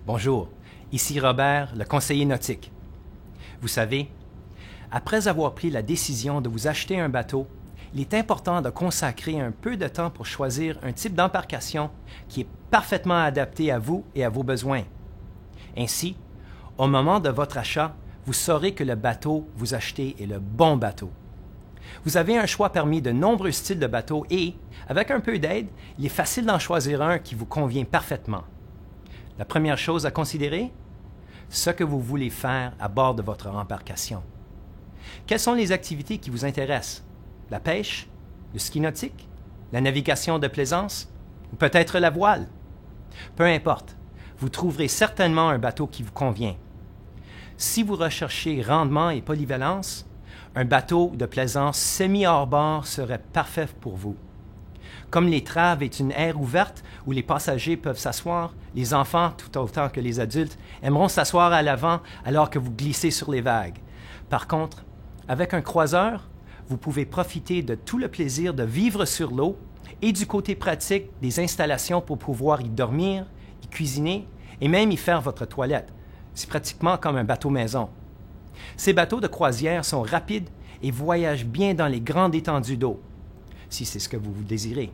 Bonjour, ici Robert, le conseiller nautique. Vous savez, après avoir pris la décision de vous acheter un bateau, il est important de consacrer un peu de temps pour choisir un type d'embarcation qui est parfaitement adapté à vous et à vos besoins. Ainsi, au moment de votre achat, vous saurez que le bateau que vous achetez est le bon bateau. Vous avez un choix parmi de nombreux styles de bateaux et, avec un peu d'aide, il est facile d'en choisir un qui vous convient parfaitement. La première chose à considérer, ce que vous voulez faire à bord de votre embarcation. Quelles sont les activités qui vous intéressent? La pêche, le ski nautique, la navigation de plaisance ou peut-être la voile? Peu importe, vous trouverez certainement un bateau qui vous convient. Si vous recherchez rendement et polyvalence, un bateau de plaisance semi-hors-bord serait parfait pour vous. Comme l'étrave est une aire ouverte où les passagers peuvent s'asseoir, les enfants, tout autant que les adultes, aimeront s'asseoir à l'avant alors que vous glissez sur les vagues. Par contre, avec un croiseur, vous pouvez profiter de tout le plaisir de vivre sur l'eau et du côté pratique des installations pour pouvoir y dormir, y cuisiner et même y faire votre toilette. C'est pratiquement comme un bateau maison. Ces bateaux de croisière sont rapides et voyagent bien dans les grandes étendues d'eau, si c'est ce que vous désirez.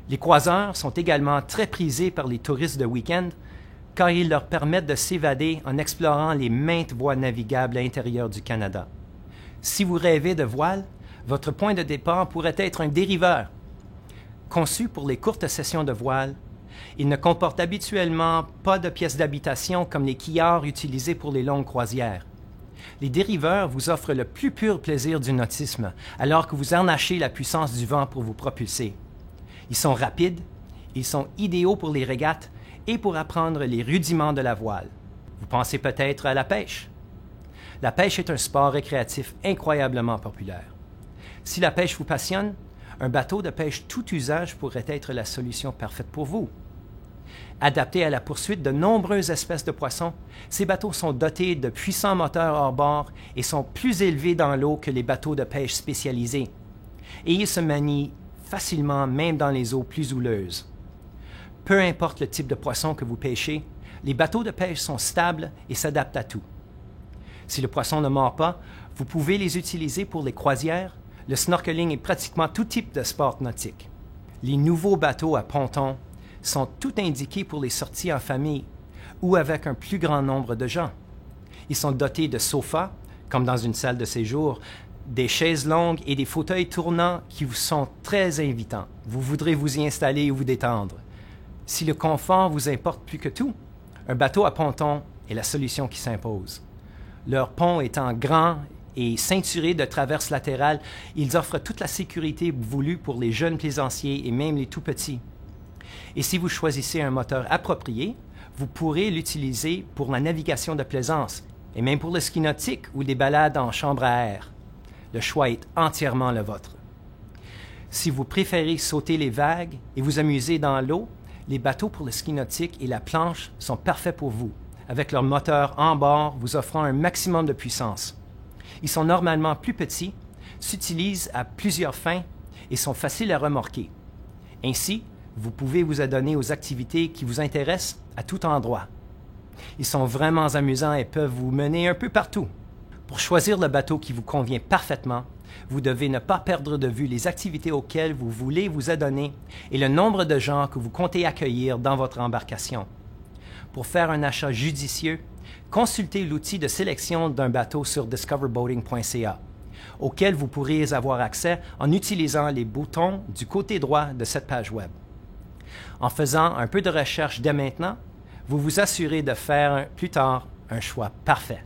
Les croiseurs sont également très prisés par les touristes de week-end car ils leur permettent de s'évader en explorant les maintes voies navigables à l'intérieur du Canada. Si vous rêvez de voile, votre point de départ pourrait être un dériveur. Conçu pour les courtes sessions de voile, il ne comporte habituellement pas de pièces d'habitation comme les quillards utilisés pour les longues croisières. Les dériveurs vous offrent le plus pur plaisir du nautisme, alors que vous harnachez la puissance du vent pour vous propulser. Ils sont rapides, ils sont idéaux pour les régates et pour apprendre les rudiments de la voile. Vous pensez peut-être à la pêche. La pêche est un sport récréatif incroyablement populaire. Si la pêche vous passionne, un bateau de pêche tout usage pourrait être la solution parfaite pour vous. Adaptés à la poursuite de nombreuses espèces de poissons, ces bateaux sont dotés de puissants moteurs hors bord et sont plus élevés dans l'eau que les bateaux de pêche spécialisés. Et ils se manient facilement même dans les eaux plus houleuses. Peu importe le type de poisson que vous pêchez, les bateaux de pêche sont stables et s'adaptent à tout. Si le poisson ne mord pas, vous pouvez les utiliser pour les croisières, le snorkeling et pratiquement tout type de sport nautique. Les nouveaux bateaux à ponton sont tout indiqués pour les sorties en famille ou avec un plus grand nombre de gens. Ils sont dotés de sofas, comme dans une salle de séjour, des chaises longues et des fauteuils tournants qui vous sont très invitants. Vous voudrez vous y installer et vous détendre. Si le confort vous importe plus que tout, un bateau à ponton est la solution qui s'impose. Leur pont étant grand et ceinturé de traverses latérales, ils offrent toute la sécurité voulue pour les jeunes plaisanciers et même les tout-petits. Et si vous choisissez un moteur approprié, vous pourrez l'utiliser pour la navigation de plaisance et même pour le ski nautique ou des balades en chambre à air. Le choix est entièrement le vôtre. Si vous préférez sauter les vagues et vous amuser dans l'eau, les bateaux pour le ski nautique et la planche sont parfaits pour vous, avec leur moteur en bord vous offrant un maximum de puissance. Ils sont normalement plus petits, s'utilisent à plusieurs fins et sont faciles à remorquer. Ainsi, vous pouvez vous adonner aux activités qui vous intéressent à tout endroit. Ils sont vraiment amusants et peuvent vous mener un peu partout. Pour choisir le bateau qui vous convient parfaitement, vous devez ne pas perdre de vue les activités auxquelles vous voulez vous adonner et le nombre de gens que vous comptez accueillir dans votre embarcation. Pour faire un achat judicieux, consultez l'outil de sélection d'un bateau sur discoverboating.ca, auquel vous pourrez avoir accès en utilisant les boutons du côté droit de cette page web. En faisant un peu de recherche dès maintenant, vous vous assurez de faire plus tard un choix parfait.